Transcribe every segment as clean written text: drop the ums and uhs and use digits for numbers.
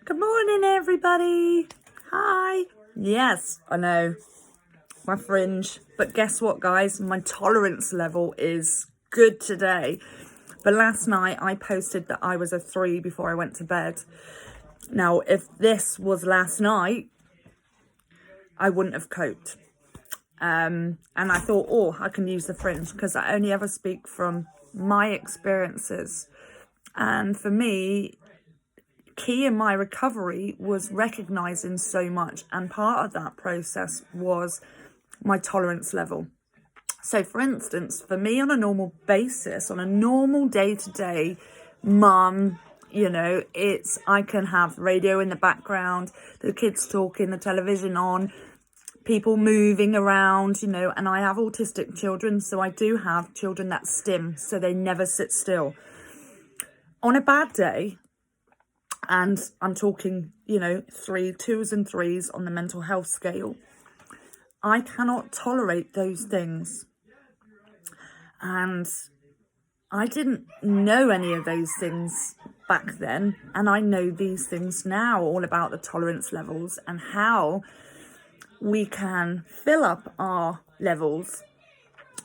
Good morning, everybody. Hi. Yes, I know, my fringe. But guess what, guys? My tolerance level is good today. But last night I posted that I was a 3 before I went to bed. Now, if this was last night, I wouldn't have coped. And I thought, oh, I can use the fringe because I only ever speak from my experiences. And for me, key in my recovery was recognizing so much, and part of that process was my tolerance level. So for instance, for me, on a normal basis, on a normal day-to-day mum, it's I can have radio in the background, the kids talking, the television on, people moving around, and I have autistic children, so I do have children that stim, so they never sit still. On a bad day, and I'm talking, 2s and 3s on the mental health scale, I cannot tolerate those things. And I didn't know any of those things back then. And I know these things now, all about the tolerance levels and how we can fill up our levels.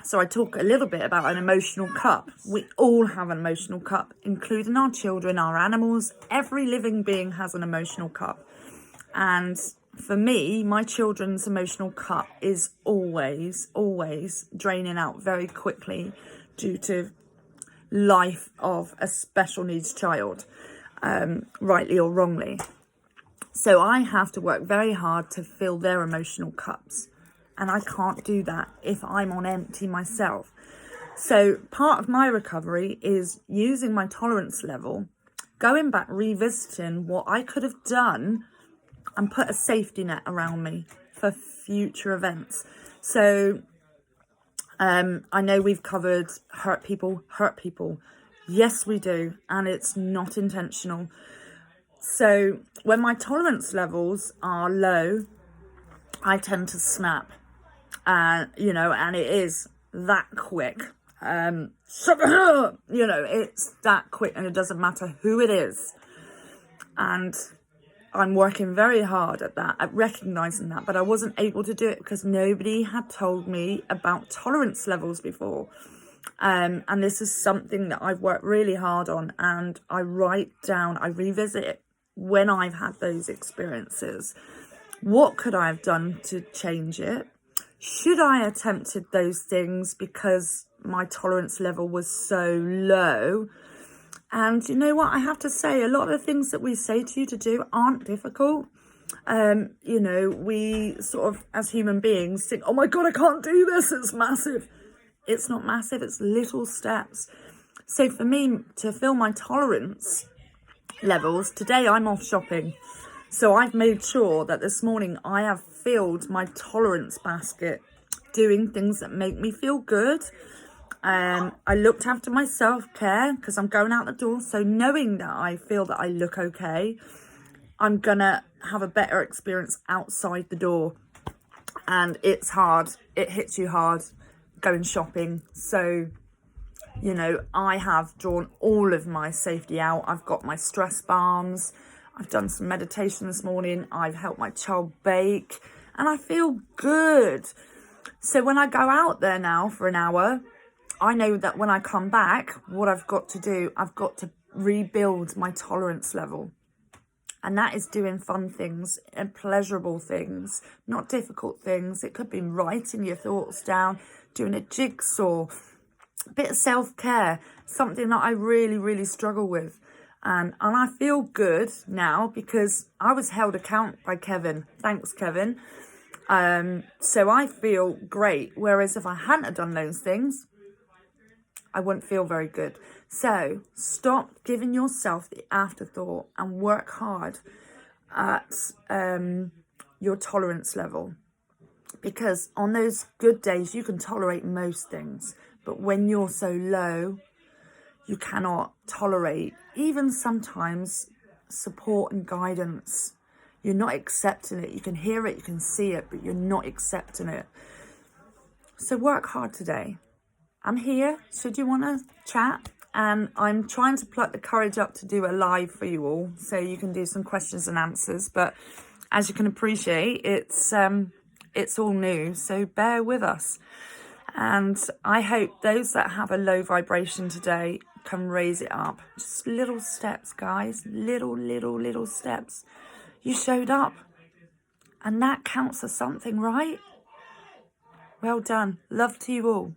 So I talk a little bit about an emotional cup. We all have an emotional cup, including our children, our animals. Every living being has an emotional cup. And for me, my children's emotional cup is always draining out very quickly due to life of a special needs child, rightly or wrongly. So I have to work very hard to fill their emotional cups. And I can't do that if I'm on empty myself. So part of my recovery is using my tolerance level, going back, revisiting what I could have done and put a safety net around me for future events. So I know we've covered hurt people. Yes, we do. And it's not intentional. So when my tolerance levels are low, I tend to snap. And it is that quick. It's that quick, and it doesn't matter who it is. And I'm working very hard at that, at recognizing that, but I wasn't able to do it because nobody had told me about tolerance levels before. And this is something that I've worked really hard on, and I write down, I revisit it when I've had those experiences. What could I have done to change it? Should I have attempted those things because my tolerance level was so low? And you know what? I have to say, a lot of the things that we say to you to do aren't difficult. We sort of, as human beings, think, oh my God, I can't do this. It's massive. It's not massive. It's little steps. So for me, to fill my tolerance levels, today I'm off shopping. So I've made sure that this morning I have filled my tolerance basket, doing things that make me feel good. I looked after my self-care because I'm going out the door. So knowing that I feel that I look okay, I'm going to have a better experience outside the door. And it's hard. It hits you hard going shopping. So, I have drawn all of my safety out. I've got my stress balms. I've done some meditation this morning. I've helped my child bake and I feel good. So when I go out there now for an hour, I know that when I come back, what I've got to do, I've got to rebuild my tolerance level. And that is doing fun things and pleasurable things, not difficult things. It could be writing your thoughts down, doing a jigsaw, a bit of self-care, something that I really struggle with. And I feel good now because I was held account by Kevin. Thanks, Kevin. So I feel great. Whereas if I hadn't have done those things, I wouldn't feel very good. So stop giving yourself the afterthought and work hard at your tolerance level. Because on those good days, you can tolerate most things. But when you're so low, you cannot tolerate even sometimes support and guidance. You're not accepting it. You can hear it, you can see it, but you're not accepting it. So work hard today. I'm here. Should you want to chat? And I'm trying to pluck the courage up to do a live for you all, so you can do some questions and answers. But as you can appreciate, it's all new, so bear with us. And I hope those that have a low vibration today can raise it up. Just little steps, guys. Little steps. You showed up. And that counts as something, right? Well done. Love to you all.